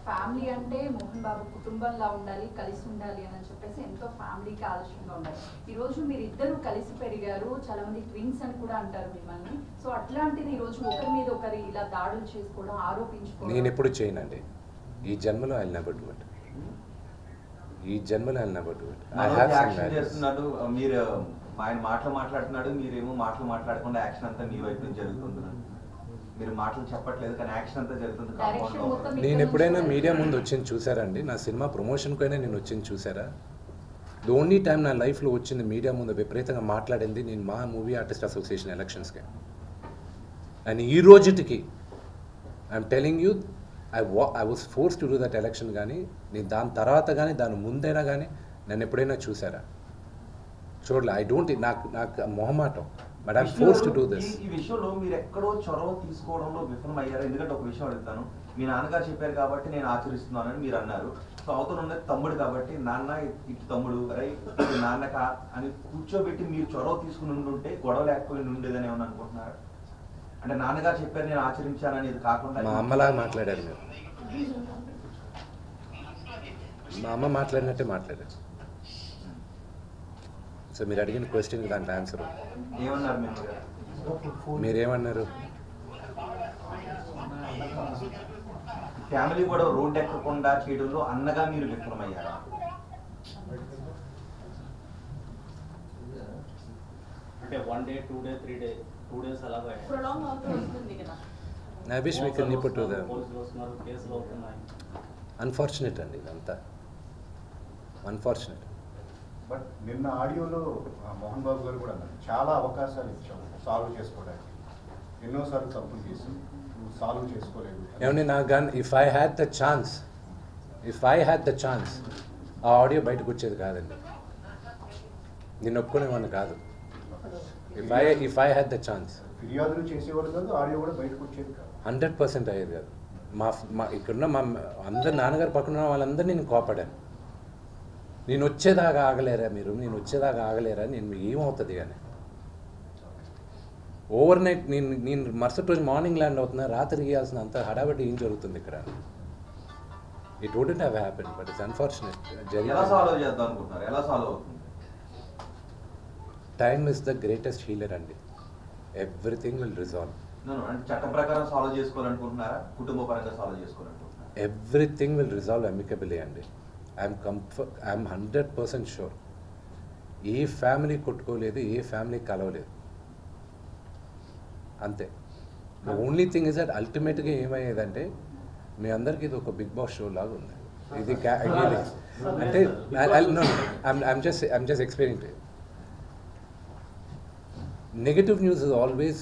ఫ్యామిలీ అంటే మోహన్ బాబు కుటుంబంలా ఉండాలి, కలిసి ఉండాలి అని చెప్పేసి ఎంతో ఫ్యామిలీకి ఆలోచనగా ఉండాలి. ఈరోజు మీరు ఇద్దరు కలిసి పెరిగారు, చాలా మంది ట్విన్స్ అని కూడా అంటారు మిమ్మల్ని. సో అట్లాంటిది ఈరోజు ఒకరి మీద ఒకరి ఇలా దాడులు చేసుకోవడం, ఆరోపించుకోవడం నేను ఎప్పుడు చేయనండి. ఈ జన్మలో ఐ నెవర్ డూ ఇట్. ఈ జన్మలో I never do it. I have action చేస్తున్నాడు, మీరు ఆయన మాట్లాడుతున్నాడు, మీరేమో మాట్లాడకుండా యాక్షన్ అంతా మీ వైపు నుంచి జరుగుతుంది. మీరు మాటలు చెప్పట్లేదు కానీ యాక్షన్ అంతా జరుగుతుంది. నేను ఎప్పుడైనా మీడియా ముందు వచ్చింది చూసారండి? నా సినిమా ప్రమోషన్కైనా నేను వచ్చింది చూసారా? ది ఓన్లీ టైం నా లైఫ్లో వచ్చింది మీడియా ముందు విపరీతంగా మాట్లాడింది నేను మా మూవీ ఆర్టిస్ట్ అసోసియేషన్ ఎలక్షన్స్కి. అండ్ ఈ రోజుటికి I'm telling you, I was force to do that election. కానీ నేను దాని తర్వాత కానీ దాని ముందైనా కానీ నన్ను ఎప్పుడైనా చూసారా? చూడలే. ఐ డోంట్, నాకు మొహమాటం. But I'm force to do this. ఈ విషయంలో మీరు ఎక్కడో చొరవ తీసుకోవడంలో విఫలం అయ్యారు. ఎందుకంటే ఒక విషయం అడుగుతాను, మీ నాన్నగారు చెప్పారు కాబట్టి నేను ఆచరిస్తున్నానని మీరు అన్నారు. సో అవతల ఉన్నది తమ్ముడు కాబట్టి నాన్న ఇటు తమ్ముడు ఇటు నాన్నక అని కూర్చోబెట్టి మీరు చొరవ తీసుకుని ఉండుంటే గొడవ లేకపోయి ఉండేదని ఏమన్నా అనుకుంటున్నారా? అంటే నాన్నగారు చెప్పారు నేను ఆచరించానని ఇది కాకుండా మా అమ్మలాగా మాట్లాడారు మీరు. మా అమ్మ మాట్లాడినట్టే మాట్లాడారు. సో మీరు అడిగిన క్వశ్చన్కి దానికి ఆన్సర్ ఏమన్నారు? మీరేమన్నారు? ఫ్యామిలీ కూడా రోడ్డు ఎక్కకుండా చేయడంలో అన్నగా మీరు విఫలమయ్యారా? అంటే 1 డే 2 డే 3 డే 2 డేస్ అలాగా ప్రొలాంగ్ అవుతూ వస్తుంది కదా. I wish we can nip to the పోలీసులు వస్తున్నారు, కేసులు అవుతున్నాయి. అన్ఫార్చునేట్ అండి ఇదంతా. అన్ఫార్చునేట్. బట్ నిన్న ఆడియోలో మోహన్ బాబు గారు కూడా అన్నారు చాలా అవకాశాలు ఇచ్చాం సాల్వ్ చేసుకోవడానికి, ఎన్నోసార్లు తప్పులు చేసి నువ్వు సాల్వ్ చేసుకోలేదు. ఏమండి నా gun if I had the chance ఆ ఆడియో బయటకు వచ్చేది కాదండి, నేను ఒప్పుకునేవాడిని కాదు. If I had the chance ఫిర్యాదులు చేసేవాడు కాదు, ఆడియో కూడా బయటకు వచ్చేది కాదు. 100% అయ్యేది కాదు. మా ఇక్కడున్న మా అందరు నాన్నగారు పక్కన ఉన్న వాళ్ళందరినీ నేను కోపడాను. నేను వచ్చేదాకా ఆగలేరా మీరు, నేను వచ్చేదాకా ఆగలేరా, నేను ఏమవుతుంది కానీ ఓవర్ నైట్ నేను మరుసటి రోజు మార్నింగ్ ల్యాండ్ అవుతున్నా, రాత్రి ఇవ్వాల్సిన అంత హడాబడి ఏం జరుగుతుంది ఇక్కడ. It wouldn't have happen but it's unfortunate. Time is the greatest healer అండి. Everything will resolve. చట్టం ప్రకారం సాల్వ్ చేసుకోవాలనుకుంటున్నారా, కుటుంబ పరంగా సాల్వ్ చేసుకోవాలనుకుంటున్నారా? ఎవ్రీథింగ్ విల్ రిజాల్వ్ అమికబుల్లీ అండి. I'm 100% sure. ఏ ఫ్యామిలీ కొట్టుకోలేదు, ఏ ఫ్యామిలీ కలవలేదు, అంతే. The only thing is that అల్టిమేట్గా ఏమయ్యేదంటే మీ అందరికీ ఇది ఒక బిగ్ బాస్ షో లాగా ఉంది. ఇది అంటే I'm just explaining to you. Negative news is always,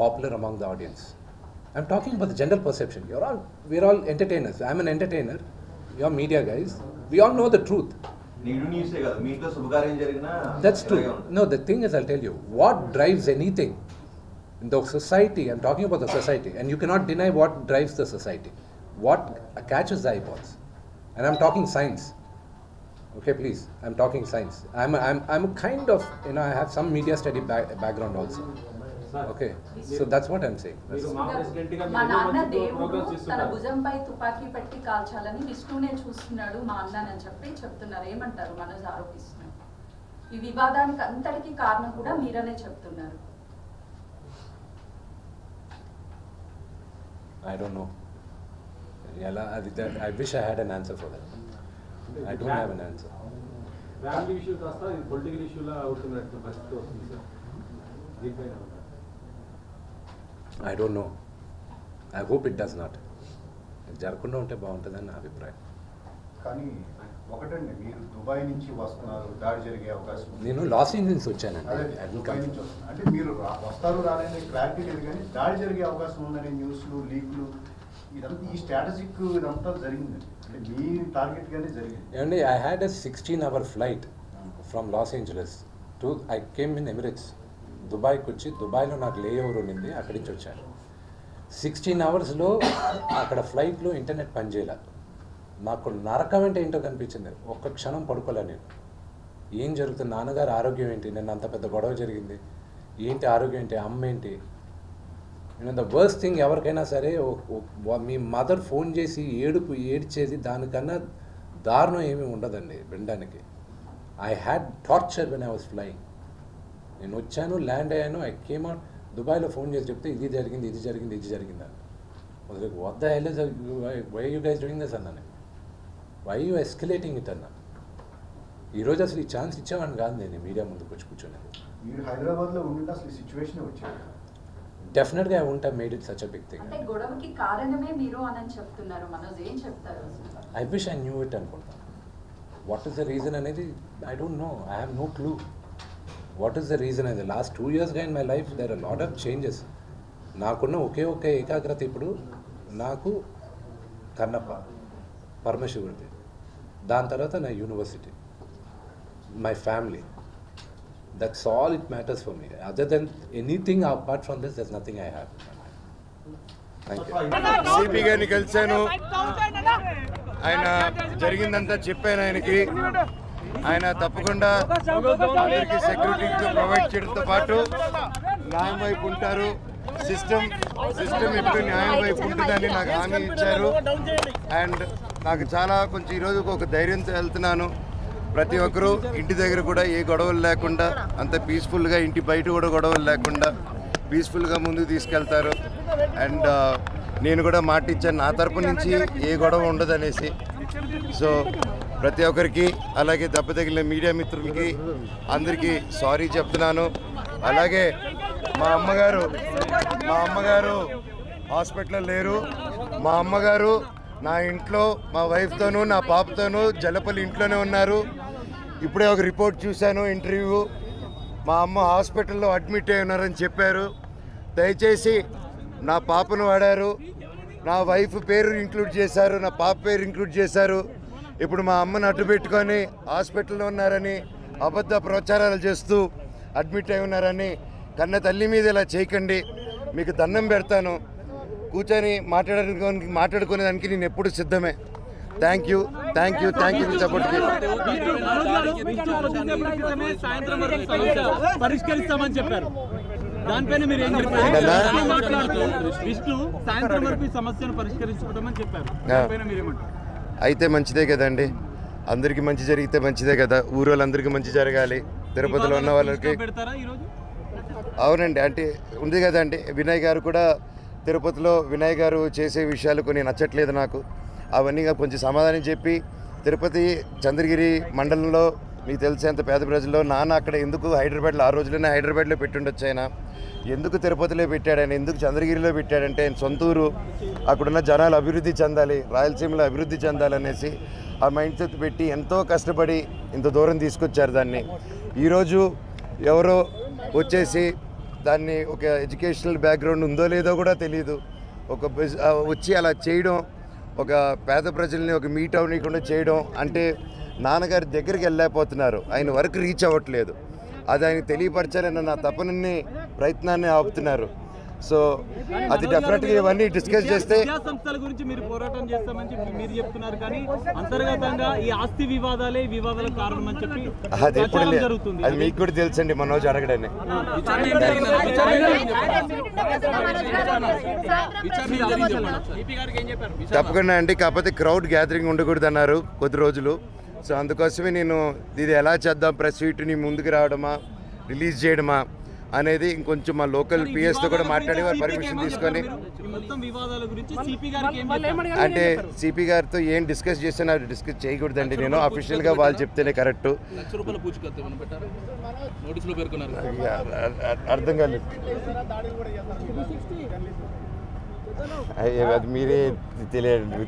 popular among the audience. I'm talking about the general perception. We're all entertainers. I'm an entertainer. You're media guys. We all know the truth. That's true. No, the thing is, I'll tell you, what drives anything in the society, I'm talking about the society, and you cannot deny what drives the society. What catches the eyeballs. And I'm talking science. Okay, please. I'm talking science. I'm a kind of, I have some media study background also. Okay, so that's what I'm saying. మా నాన్న దేవుడు తన భుజంపై తుపాకీ పెట్టి కాల్చాలని విష్ణునే చూస్తున్నాడు మా అన్నని చెప్తున్నారు. ఏమంటారు? మనోజ్ ఆరోపిస్తున్నారు. ఈ వివాదానికి అంతటికి కారణం కూడా మీరనే చెప్తున్నారు. I don't know. I wish I had an answer for that. I don't have an answer. Family issue కాస్త ఇది పొలిటికల్ ఇష్యూలా అవుతున్నట్టు పరిస్థితి వస్తుంది సార్. దీనిపైన I don't know. I hope it does not. జరగకుండా ఉంటే బాగుంటుందని నా అభిప్రాయం. కానీ ఒకటండి, మీరు దుబాయ్ నుంచి వస్తున్నారు, దాడి జరిగే అవకాశం ఉంది. నేను లాస్ ఏంజల్స్ వచ్చానండి. దుబాయ్ నుంచి వస్తున్నారు అంటే మీరు వస్తారు రాలేని క్లారిటీ లేదు, కానీ దాడి జరిగే అవకాశం ఉందని న్యూస్లు లీక్లు ఇదంతా ఈ స్ట్రాటజిక్ ఇదంతా జరిగింది అంటే మీ టార్గెట్ గానే జరిగింది. ఏమండి, I had a 16-hour flight from Los Angeles to I came in Emirates. దుబాయ్కి వచ్చి దుబాయ్లో నాకు లే ఓవర్ ఉండింది, అక్కడి నుంచి వచ్చాను. 16 అవర్స్లో అక్కడ ఫ్లైట్లో ఇంటర్నెట్ పనిచేయాల. నాకు నరకం అంటే ఏంటో కనిపించింది. ఒక్క క్షణం పడుకోలే నేను. ఏం జరుగుతుంది, నాన్నగారు ఆరోగ్యం ఏంటి, నిన్న అంత పెద్ద గొడవ జరిగింది, ఏంటి ఆరోగ్యం ఏంటి, అమ్మ ఏంటి. ద వర్స్ట్ థింగ్ ఎవరికైనా సరే మీ మదర్ ఫోన్ చేసి ఏడ్చేది దానికన్నా దారుణం ఏమీ ఉండదండి వినడానికి. I had torture when I was flying. నేను వచ్చాను, ల్యాండ్ అయ్యాను, ఐ కేమ్ అవుట్. దుబాయ్లో ఫోన్ చేసి చెప్తే ఇది జరిగింది అని వద్ద why you guys doing this అన్నాను. వై యూ ఎస్కలేటింగ్ ఇట్ అన్నా. ఈరోజు అసలు ఈ ఛాన్స్ ఇచ్చేవాడిని కాదు నేను మీడియా ముందుకు వచ్చి కూర్చొని. మీరు హైదరాబాద్లో ఉంటే అసలు సిచ్యువేషన్ వచ్చేది. డెఫినెట్గా I won't have made it such a big thing. అంటే గొడవకి కారణమే మీరు అని చెప్తున్నారు. మనోజ్ ఏం చెప్తారు? I wish I knew it అనుకుంటాను. వాట్ ఈస్ ద రీజన్ అనేది I don't know. I have no clue what is the reason అనేది. లాస్ట్ 2 yearsగా in my life there are lot of changes. నాకున్న ఒకే ఏకాగ్రత ఇప్పుడు నాకు కన్నప్ప, పరమశివుడిది, దాని తర్వాత నా university, my family. That's all it matters for me. Other than anything apart from this, there's nothing I have. Thank you. CP గారిని కలిశాను. ఆయన జరిగిందంతా చెప్పాను ఆయనకి. ఆయన తప్పకుండా అందరికీ సెక్యూరిటీతో ప్రొవైడ్ చేయడంతో పాటు న్యాయం వైపు ఉంటారు. సిస్టమ్ ఎప్పుడు న్యాయం వైపు ఉంటుందని నాకు హామీ ఇచ్చారు. అండ్ నాకు చాలా కొంచెం ఈరోజు ఒక ధైర్యంతో వెళ్తున్నాను. ప్రతి ఒక్కరూ ఇంటి దగ్గర కూడా ఏ గొడవలు లేకుండా అంత పీస్ఫుల్గా, ఇంటి బయట కూడా గొడవలు లేకుండా పీస్ఫుల్గా ముందుకు తీసుకెళ్తారు. అండ్ నేను కూడా మాట ఇచ్చాను నా తరపు నుంచి ఏ గొడవ ఉండదనేసి. సో ప్రతి ఒక్కరికి, అలాగే దెబ్బ తగిలిన మీడియా మిత్రులకి అందరికీ సారీ చెప్తున్నాను. అలాగే మా అమ్మగారు హాస్పిటల్లో లేరు. మా అమ్మగారు నా ఇంట్లో మా వైఫ్తోనూ నా పాపతోనూ జలపల్లి ఇంట్లోనే ఉన్నారు. ఇప్పుడే ఒక రిపోర్ట్ చూశాను, ఇంటర్వ్యూ. మా అమ్మ హాస్పిటల్లో అడ్మిట్ అయి ఉన్నారని చెప్పారు. దయచేసి నా పాపను వాడారు, నా వైఫ్ పేరు ఇంక్లూడ్ చేశారు, నా పాప పేరు ఇంక్లూడ్ చేశారు. ఇప్పుడు మా అమ్మను అడ్డు పెట్టుకొని హాస్పిటల్లో ఉన్నారని అబద్ధ ప్రచారాలు చేస్తూ అడ్మిట్ అయి ఉన్నారని కన్న తల్లి మీద ఇలా చేయకండి. మీకు దండం పెడతాను. కూర్చొని మాట్లాడుకునేదానికి నేను ఎప్పుడు సిద్ధమే. థ్యాంక్ యూ మీ సపోర్ట్కి. పరిష్కరిస్తామని చెప్పారు. దానిపైన మీరు ఏం చెప్పారు? విష్ణు సాయంత్రం వరకు ఈ సమస్యను పరిష్కరించుకుంటామని చెప్పారు. దానిపైన మీరేమంటారు? అయితే మంచిదే కదండి, అందరికీ మంచి జరిగితే మంచిదే కదా. ఊరోళ్ళందరికీ మంచి జరగాలి. తిరుపతిలో ఉన్న వాళ్ళకి అవునండి, అంటే ఉంది కదండి. వినయ్ గారు కూడా తిరుపతిలో వినయ్ గారు చేసే విషయాలు కొన్ని నచ్చట్లేదు నాకు. అవన్నీ కొంచెం సమాధానం చెప్పి తిరుపతి చంద్రగిరి మండలంలో మీకు తెలిసేంత పేద ప్రజల్లో నాన్న అక్కడ ఎందుకు హైదరాబాద్లో ఆ రోజుల్లోనే హైదరాబాద్లో పెట్టుండొచ్చు. ఆయన ఎందుకు తిరుపతిలో పెట్టాడు, ఆయన ఎందుకు చంద్రగిరిలో పెట్టాడంటే ఆయన సొంతూరు, అక్కడున్న జనాలు అభివృద్ధి చెందాలి, రాయలసీమలో అభివృద్ధి చెందాలనేసి ఆ మైండ్ సెట్ పెట్టి ఎంతో కష్టపడి ఇంత దూరం తీసుకొచ్చారు దాన్ని. ఈరోజు ఎవరో వచ్చేసి దాన్ని ఒక ఎడ్యుకేషనల్ బ్యాక్గ్రౌండ్ ఉందో లేదో కూడా తెలియదు, వచ్చి అలా చేయడం, ఒక పేద ప్రజల్ని ఒక మీట్ అవ్వకుండా చేయడం అంటే నాన్నగారి దగ్గరికి వెళ్ళలేకపోతున్నారు, ఆయన వరకు రీచ్ అవ్వట్లేదు. అది ఆయన తెలియపరచాలని నా తపనని ప్రయత్నాన్ని ఆపుతున్నారు. సో అది డెఫినెట్గా ఇవన్నీ డిస్కస్ చేస్తే సంస్థల గురించి మీరు పోరాటం చేస్తామని చెప్పి మీరు చెప్తున్నారు, కానీ అంతర్గతంగా ఈ ఆస్తి వివాదాలే వివాదాల కారణం అని చెప్పి అది ఎప్పుడు జరుగుతుంది. అది మీకు కూడా తెలుసండి, మనోజ్ అడగడని. తప్పకుండా అండి, కాకపోతే క్రౌడ్ గ్యాదరింగ్ ఉండకూడదు అన్నారు కొద్ది రోజులు. సో అందుకోసమే నేను ఇది ఎలా చేద్దాం, ప్రెస్ మీట్ని ముందుకు రావడమా రిలీజ్ చేయడమా అనేది ఇంకొంచెం మా లోకల్ పిఎస్తో కూడా మాట్లాడి వారు పర్మిషన్ తీసుకొని, అంటే సిపి గారితో ఏం డిస్కస్ చేసినా అది డిస్కస్ చేయకూడదండి. నేను అఫీషియల్గా వాళ్ళు చెప్తేనే కరెక్ట్. అర్థం కాలేదు, అది మీరే తెలియదు.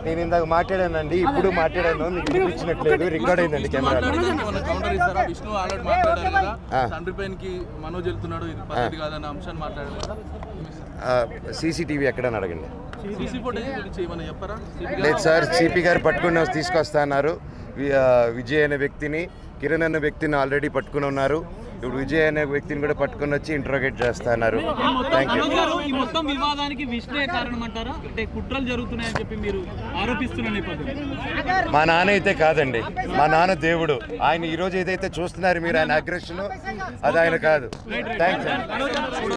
నేను ఇందాక మాట్లాడానండి, ఇప్పుడు మాట్లాడాను, మీకు వినిపించినట్లేదు, రికార్డ్ అయిందండి కెమెరా. సీసీటీవీ ఎక్కడని అడగండి. లేదు సార్, సిపి గారు పట్టుకుని తీసుకొస్తా అన్నారు. విజయ్ అనే వ్యక్తిని, కిరణ్ అనే వ్యక్తిని ఆల్రెడీ పట్టుకుని ఉన్నారు. ఇప్పుడు విజయ్ అనే వ్యక్తిని కూడా పట్టుకుని వచ్చి ఇంట్రోగేట్ చేస్తా అన్నారు. Thank you. ఈ మొత్తం వివాదానికి విష్ణే కారణం అంటారా? అంటే కుట్రలు జరుగుతున్నాయని చెప్పి మీరు ఆరోపిస్తున్న నేపథ్యం. మా నాన్న అయితే కాదండి, మా నాన్న దేవుడు. ఆయన ఈరోజు ఏదైతే చూస్తున్నారు మీరు, ఆయన అగ్రెషన్, అది ఆయన కాదు. థ్యాంక్స్.